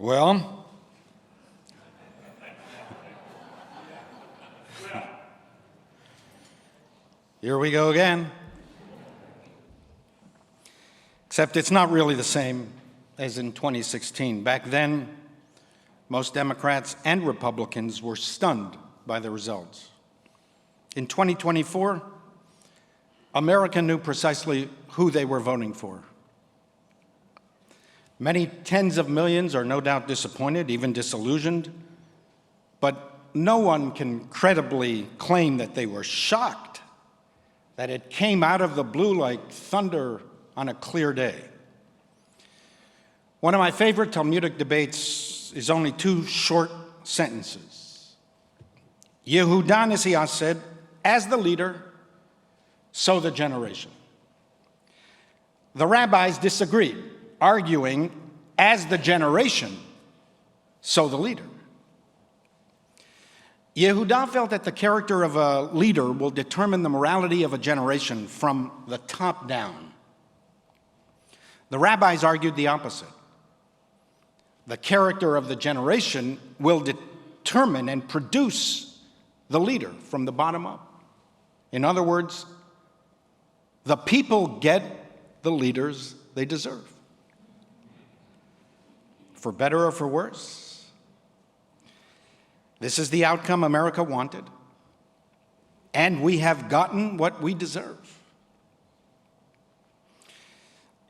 Well, here we go again. Except it's not really the same as in 2016. Back then, most Democrats and Republicans were stunned by the results. In 2024, America knew precisely who they were voting for. Many tens of millions are no doubt disappointed, even disillusioned, but no one can credibly claim that they were shocked, that it came out of the blue like thunder on a clear day. One of my favorite Talmudic debates is only two short sentences. Yehuda Nasiah said, "As the leader, so the generation." The rabbis disagreed, arguing, as the generation, so the leader. Yehuda felt that the character of a leader will determine the morality of a generation from the top down. The rabbis argued the opposite. The character of the generation will determine and produce the leader from the bottom up. In other words, the people get the leaders they deserve. For better or for worse, this is the outcome America wanted, and we have gotten what we deserve.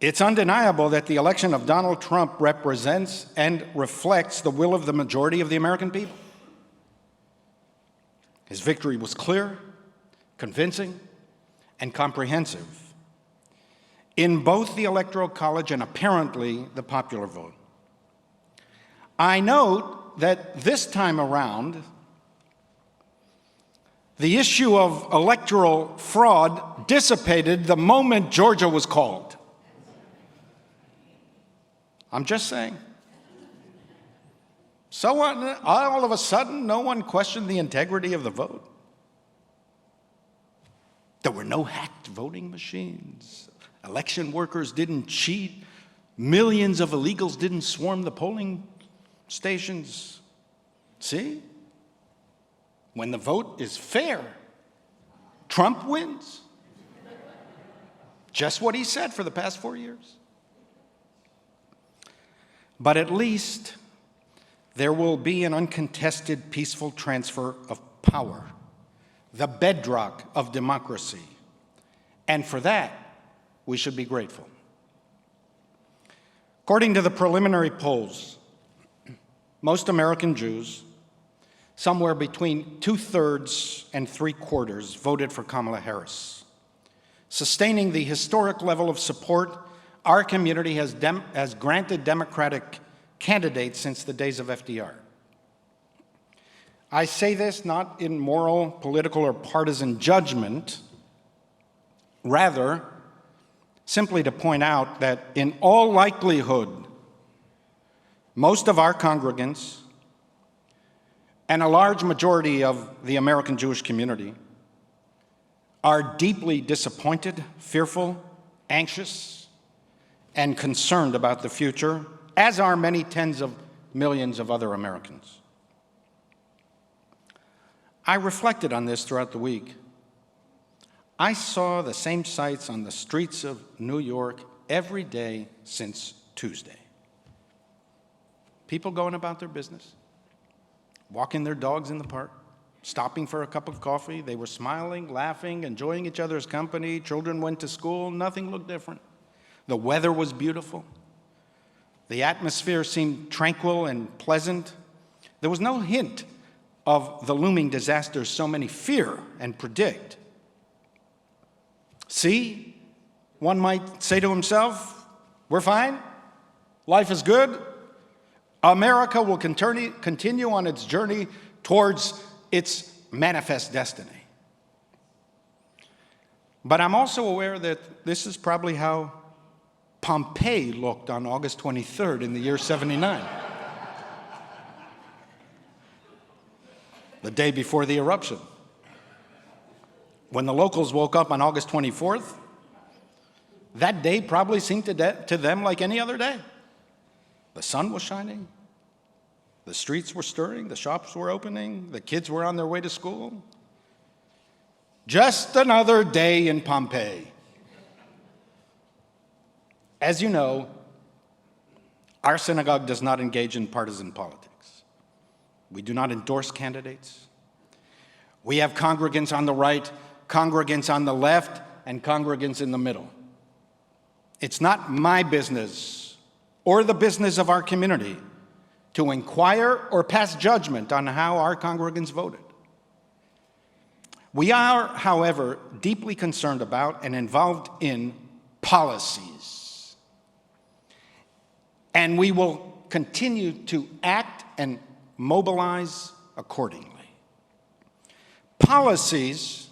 It's undeniable that the election of Donald Trump represents and reflects the will of the majority of the American people. His victory was clear, convincing, and comprehensive in both the Electoral College and apparently the popular vote. I note that this time around, the issue of electoral fraud dissipated the moment Georgia was called. I'm just saying. So all of a sudden, no one questioned the integrity of the vote. There were no hacked voting machines. Election workers didn't cheat. Millions of illegals didn't swarm the polling stations. See? When the vote is fair, Trump wins. Just what he said for the past 4 years. But at least there will be an uncontested, peaceful transfer of power, the bedrock of democracy. And for that, we should be grateful. According to the preliminary polls, most American Jews, somewhere between 2/3 and 3/4, voted for Kamala Harris. Sustaining the historic level of support our community has granted Democratic candidates since the days of FDR. I say this not in moral, political, or partisan judgment, rather, simply to point out that in all likelihood, most of our congregants and a large majority of the American Jewish community are deeply disappointed, fearful, anxious, and concerned about the future, as are many tens of millions of other Americans. I reflected on this throughout the week. I saw the same sights on the streets of New York every day since Tuesday. People going about their business, walking their dogs in the park, stopping for a cup of coffee. They were smiling, laughing, enjoying each other's company. Children went to school. Nothing looked different. The weather was beautiful. The atmosphere seemed tranquil and pleasant. There was no hint of the looming disaster so many fear and predict. See, one might say to himself, we're fine, life is good, America will continue on its journey towards its manifest destiny. But I'm also aware that this is probably how Pompeii looked on August 23rd in the year 79. The day before the eruption. When the locals woke up on August 24th, that day probably seemed to them like any other day. The sun was shining, The streets were stirring, the shops were opening, the kids were on their way to school. Just another day in Pompeii. As you know, our synagogue does not engage in partisan politics. We do not endorse candidates. We have congregants on the right, congregants on the left, and congregants in the middle. It's not my business or the business of our community to inquire or pass judgment on how our congregants voted. We are, however, deeply concerned about and involved in policies. And we will continue to act and mobilize accordingly. Policies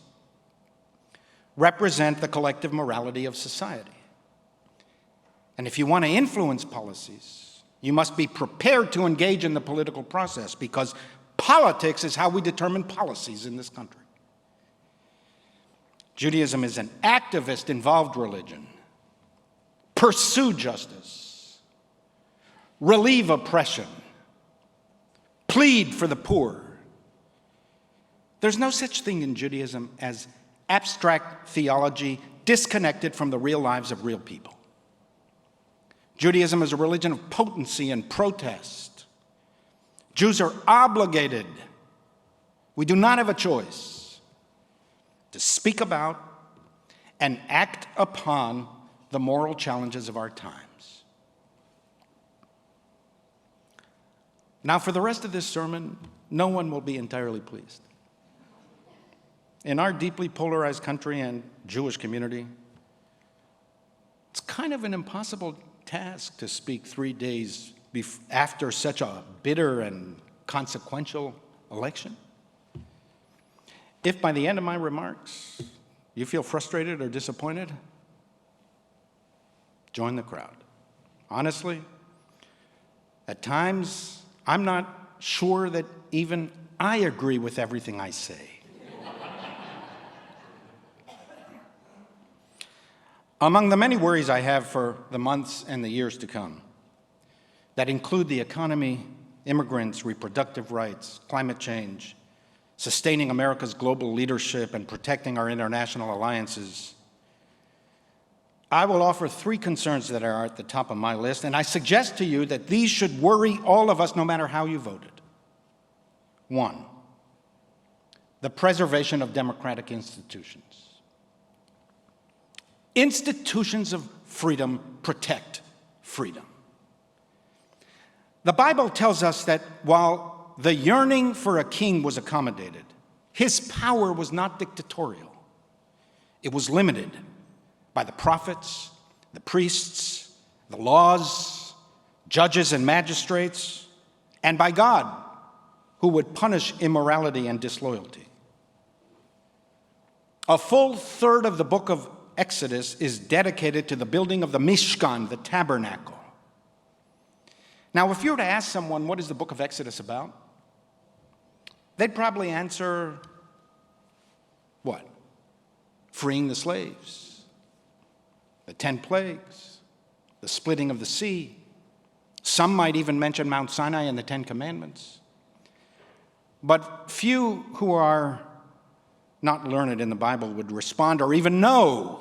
represent the collective morality of society. And if you want to influence policies, you must be prepared to engage in the political process, because politics is how we determine policies in this country. Judaism is an activist, involved religion. Pursue justice, relieve oppression, plead for the poor. There's no such thing in Judaism as abstract theology disconnected from the real lives of real people. Judaism is a religion of potency and protest. Jews are obligated, we do not have a choice, to speak about and act upon the moral challenges of our times. Now, for the rest of this sermon, no one will be entirely pleased. In our deeply polarized country and Jewish community, it's kind of an impossible task to speak 3 days after such a bitter and consequential election. If by the end of my remarks you feel frustrated or disappointed, join the crowd. Honestly, at times I'm not sure that even I agree with everything I say. Among the many worries I have for the months and the years to come, that include the economy, immigrants, reproductive rights, climate change, sustaining America's global leadership, and protecting our international alliances, I will offer 3 concerns that are at the top of my list, and I suggest to you that these should worry all of us no matter how you voted. 1, the preservation of democratic institutions. Institutions of freedom protect freedom. The Bible tells us that while the yearning for a king was accommodated, his power was not dictatorial. It was limited by the prophets, the priests, the laws, judges and magistrates, and by God, who would punish immorality and disloyalty. A full third of the book of Exodus is dedicated to the building of the Mishkan, the tabernacle. Now, if you were to ask someone, what is the book of Exodus about? They'd probably answer, what? Freeing the slaves, the 10 plagues, the splitting of the sea. Some might even mention Mount Sinai and the 10 Commandments. But few who are not learned in the Bible would respond or even know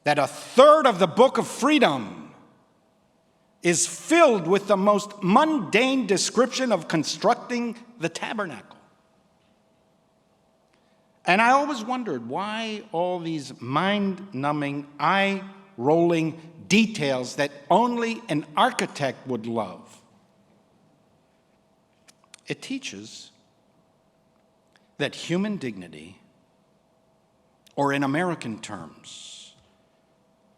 that a third of the book of freedom is filled with the most mundane description of constructing the tabernacle. And I always wondered why all these mind-numbing, eye-rolling details that only an architect would love. It teaches that human dignity, or in American terms,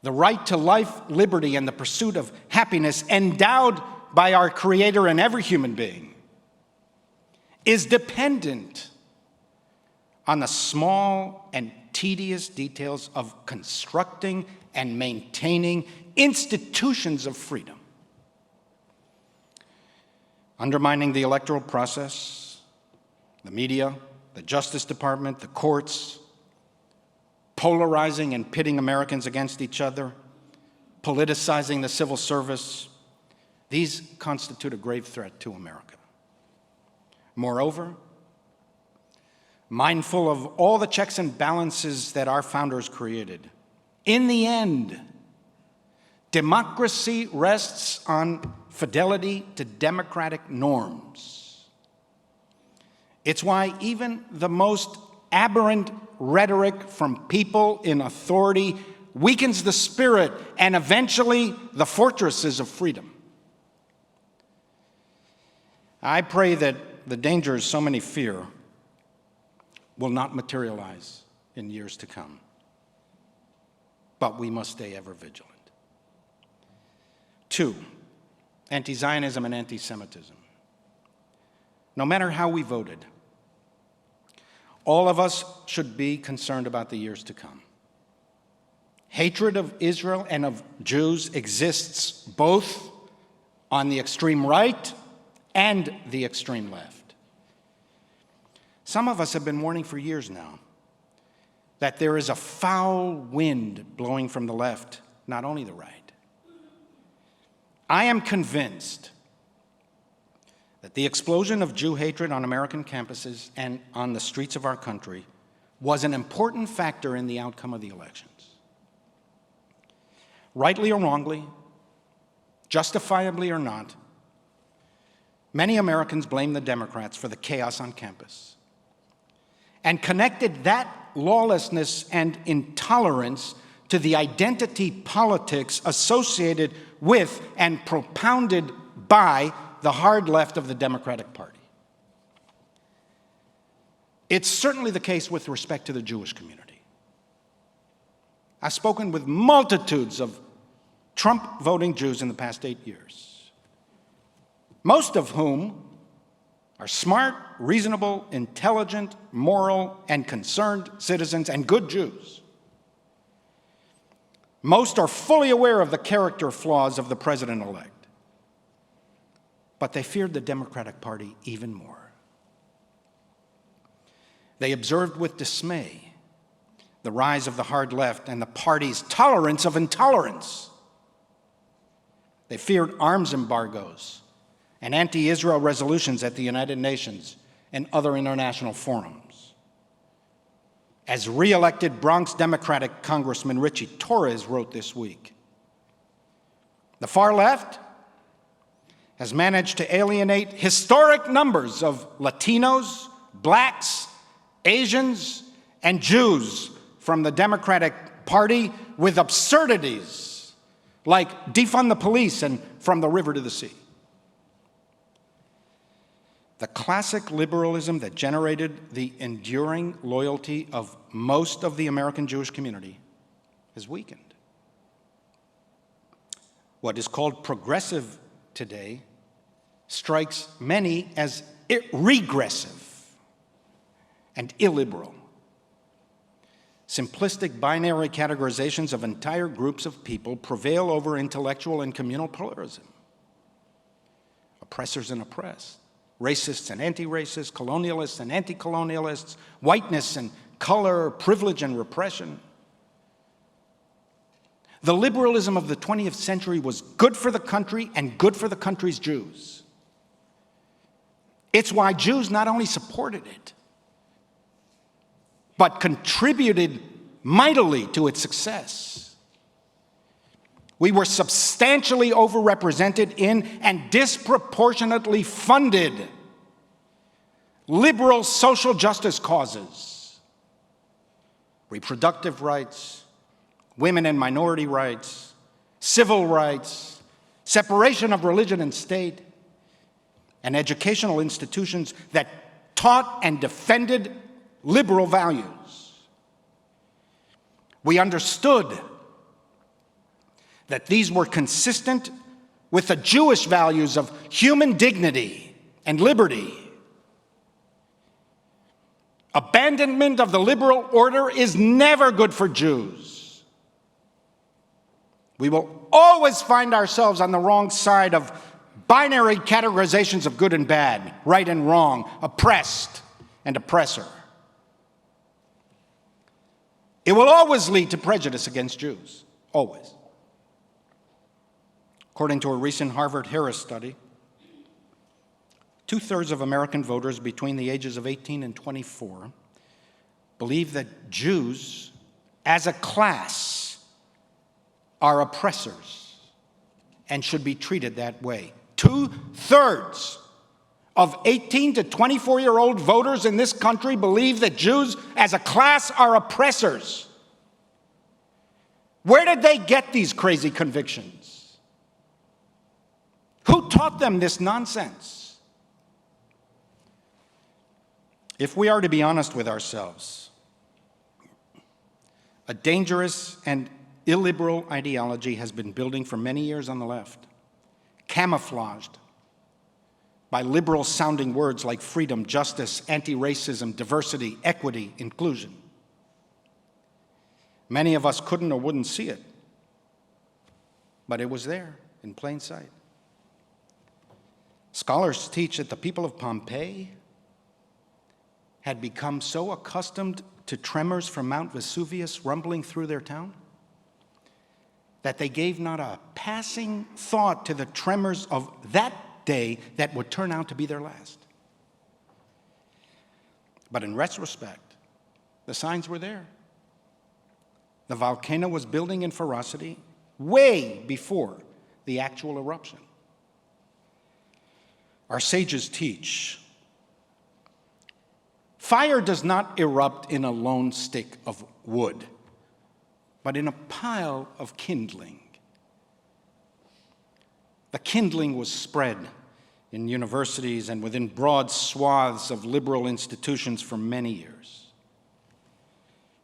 the right to life, liberty, and the pursuit of happiness endowed by our Creator in every human being, is dependent on the small and tedious details of constructing and maintaining institutions of freedom. Undermining the electoral process, the media, the Justice Department, the courts, polarizing and pitting Americans against each other, politicizing the civil service, These constitute a grave threat to America. Moreover, mindful of all the checks and balances that our founders created, in the end, democracy rests on fidelity to democratic norms. It's why even the most aberrant rhetoric from people in authority weakens the spirit and eventually the fortresses of freedom. I pray that the dangers so many fear will not materialize in years to come, but we must stay ever vigilant. 2, anti-Zionism and anti-Semitism. No matter how we voted, all of us should be concerned about the years to come. Hatred of Israel and of Jews exists both on the extreme right and the extreme left. Some of us have been warning for years now that there is a foul wind blowing from the left, not only the right. I am convinced that the explosion of Jew hatred on American campuses and on the streets of our country was an important factor in the outcome of the elections. Rightly or wrongly, justifiably or not, many Americans blame the Democrats for the chaos on campus and connected that lawlessness and intolerance to the identity politics associated with and propounded by the hard left of the Democratic Party. It's certainly the case with respect to the Jewish community. I've spoken with multitudes of Trump-voting Jews in the past 8 years, most of whom are smart, reasonable, intelligent, moral, and concerned citizens and good Jews. Most are fully aware of the character flaws of the president-elect, but they feared the Democratic Party even more. They observed with dismay the rise of the hard left and the party's tolerance of intolerance. They feared arms embargoes and anti-Israel resolutions at the United Nations and other international forums. As re-elected Bronx Democratic Congressman Richie Torres wrote this week, the far left has managed to alienate historic numbers of Latinos, blacks, Asians, and Jews from the Democratic Party with absurdities like defund the police and from the river to the sea. The classic liberalism that generated the enduring loyalty of most of the American Jewish community has weakened. What is called progressive today strikes many as regressive and illiberal. Simplistic binary categorizations of entire groups of people prevail over intellectual and communal pluralism. Oppressors and oppressed, racists and anti-racists, colonialists and anti-colonialists, whiteness and color, privilege and repression. The liberalism of the 20th century was good for the country and good for the country's Jews. It's why Jews not only supported it, but contributed mightily to its success. We were substantially overrepresented in and disproportionately funded liberal social justice causes, reproductive rights, women and minority rights, civil rights, separation of religion and state, and educational institutions that taught and defended liberal values. We understood that these were consistent with the Jewish values of human dignity and liberty. Abandonment of the liberal order is never good for Jews. We will always find ourselves on the wrong side of binary categorizations of good and bad, right and wrong, oppressed and oppressor. It will always lead to prejudice against Jews, always. According to a recent Harvard Harris study, 2/3 of American voters between the ages of 18 and 24 believe that Jews, as a class, are oppressors and should be treated that way. 2/3 of 18 to 24-year-old voters in this country believe that Jews, as a class, are oppressors. Where did they get these crazy convictions? Who taught them this nonsense? If we are to be honest with ourselves, a dangerous and illiberal ideology has been building for many years on the left, camouflaged by liberal-sounding words like freedom, justice, anti-racism, diversity, equity, inclusion. Many of us couldn't or wouldn't see it, but it was there in plain sight. Scholars teach that the people of Pompeii had become so accustomed to tremors from Mount Vesuvius rumbling through their town that they gave not a passing thought to the tremors of that day that would turn out to be their last. But in retrospect, the signs were there. The volcano was building in ferocity way before the actual eruption. Our sages teach, fire does not erupt in a lone stick of wood, but in a pile of kindling. The kindling was spread in universities and within broad swaths of liberal institutions for many years.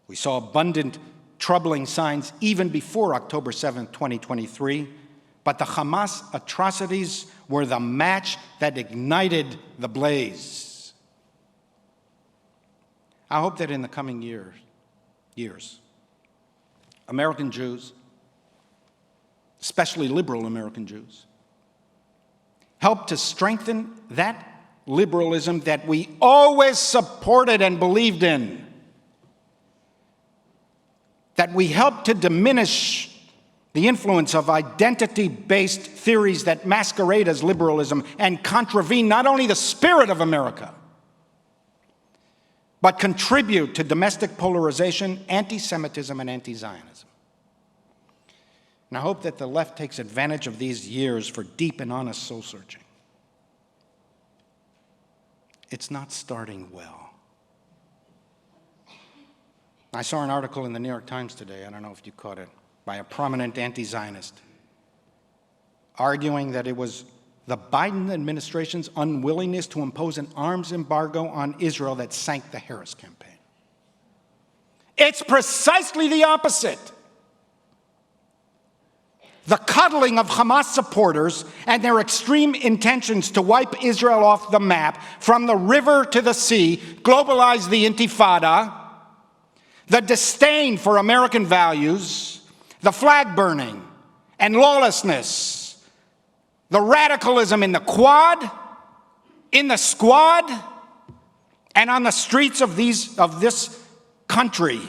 We saw abundant troubling signs even before October 7th, 2023, but the Hamas atrocities were the match that ignited the blaze. I hope that in the coming years, American Jews, especially liberal American Jews, help to strengthen that liberalism that we always supported and believed in, that we help to diminish the influence of identity-based theories that masquerade as liberalism and contravene not only the spirit of America, but contribute to domestic polarization, anti-Semitism, and anti-Zionism. And I hope that the left takes advantage of these years for deep and honest soul-searching. It's not starting well. I saw an article in the New York Times today, I don't know if you caught it, by a prominent anti-Zionist, arguing that it was the Biden administration's unwillingness to impose an arms embargo on Israel that sank the Harris campaign. It's precisely the opposite. The cuddling of Hamas supporters and their extreme intentions to wipe Israel off the map from the river to the sea, globalize the Intifada, the disdain for American values, the flag burning and lawlessness, the radicalism in the quad, in the squad, and on the streets of this country.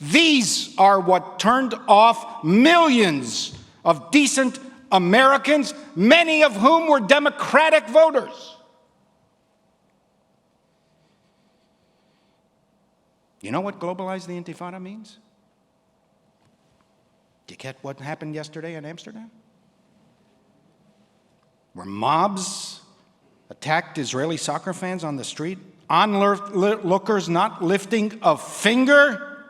These are what turned off millions of decent Americans, many of whom were Democratic voters. You know what globalize the Intifada means? Do you get what happened yesterday in Amsterdam? Where mobs attacked Israeli soccer fans on the street, onlookers not lifting a finger.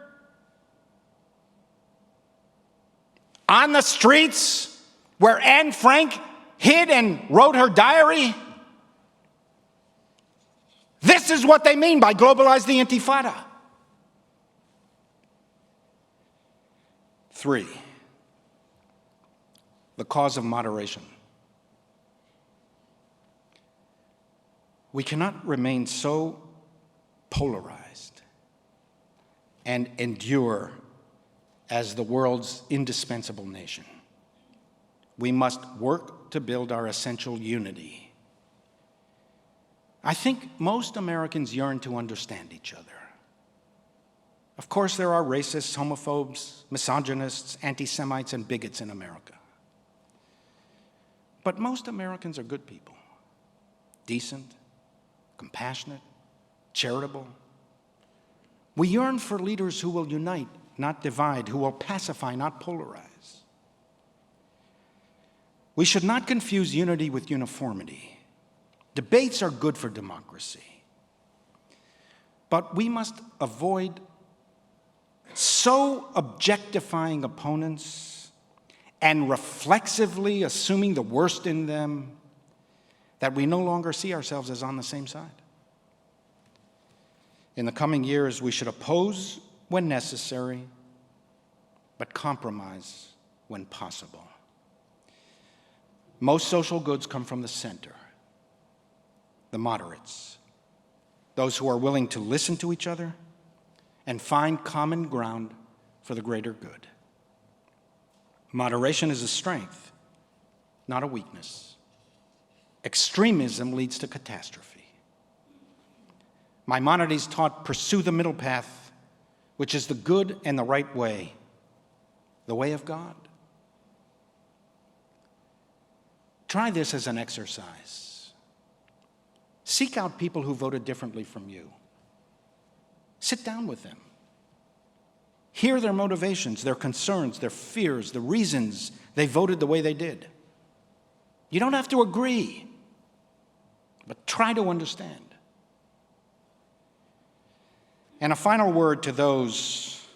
On the streets where Anne Frank hid and wrote her diary. This is what they mean by globalize the Intifada. 3, the cause of moderation. We cannot remain so polarized and endure as the world's indispensable nation. We must work to build our essential unity. I think most Americans yearn to understand each other. Of course, there are racists, homophobes, misogynists, anti-Semites, and bigots in America. But most Americans are good people, decent, compassionate, charitable. We yearn for leaders who will unite, not divide, who will pacify, not polarize. We should not confuse unity with uniformity. Debates are good for democracy. But we must avoid so objectifying opponents and reflexively assuming the worst in them that we no longer see ourselves as on the same side. In the coming years, we should oppose when necessary, but compromise when possible. Most social goods come from the center, the moderates, those who are willing to listen to each other and find common ground for the greater good. Moderation is a strength, not a weakness. Extremism leads to catastrophe. Maimonides taught, pursue the middle path, which is the good and the right way, the way of God. Try this as an exercise. Seek out people who voted differently from you. Sit down with them. Hear their motivations, their concerns, their fears, the reasons they voted the way they did. You don't have to agree, but try to understand. And a final word to those,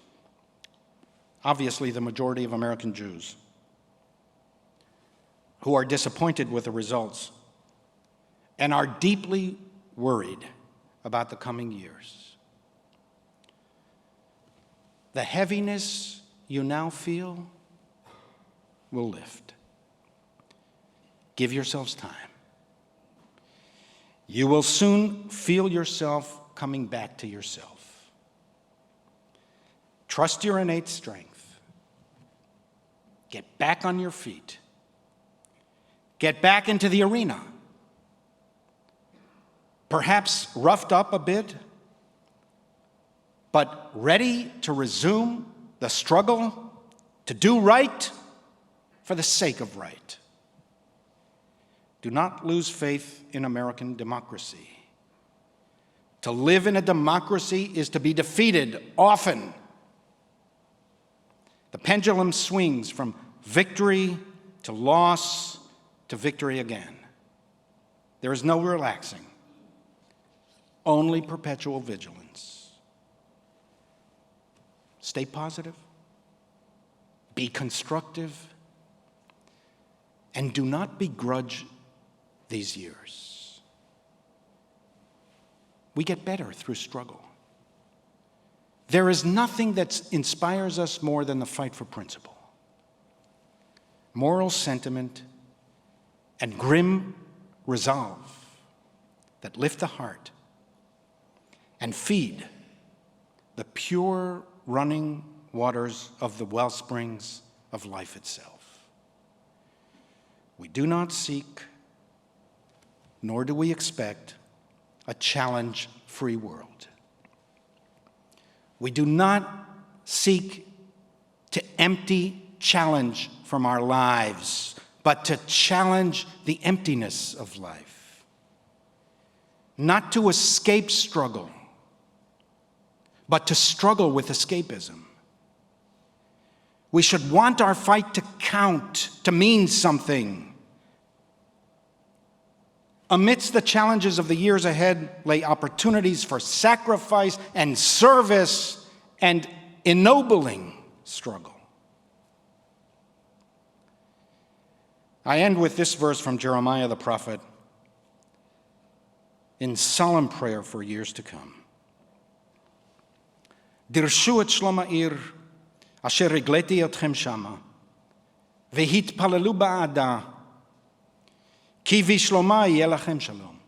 obviously the majority of American Jews, who are disappointed with the results and are deeply worried about the coming years. The heaviness you now feel will lift. Give yourselves time. You will soon feel yourself coming back to yourself. Trust your innate strength. Get back on your feet. Get back into the arena. Perhaps roughed up a bit, but ready to resume the struggle to do right for the sake of right. Do not lose faith in American democracy. To live in a democracy is to be defeated often. The pendulum swings from victory to loss to victory again. There is no relaxing, only perpetual vigilance. Stay positive, be constructive, and do not begrudge these years. We get better through struggle. There is nothing that inspires us more than the fight for principle, moral sentiment, and grim resolve that lift the heart and feed the pure running waters of the wellsprings of life itself. We do not seek, nor do we expect, a challenge-free world. We do not seek to empty challenge from our lives, but to challenge the emptiness of life. Not to escape struggle, but to struggle with escapism. We should want our fight to count, to mean something. Amidst the challenges of the years ahead lay opportunities for sacrifice and service and ennobling struggle. I end with this verse from Jeremiah the prophet in solemn prayer for years to come. Dirshu et shlom ha'ir asher regleti etchem shama vehitpalelu ba'ada ki vishloma yeh lachem shalom.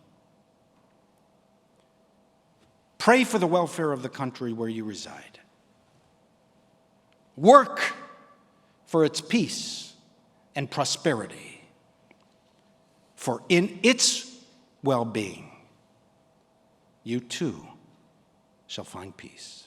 Pray for the welfare of the country where you reside. Work for its peace and prosperity, for in its well-being, you too shall find peace.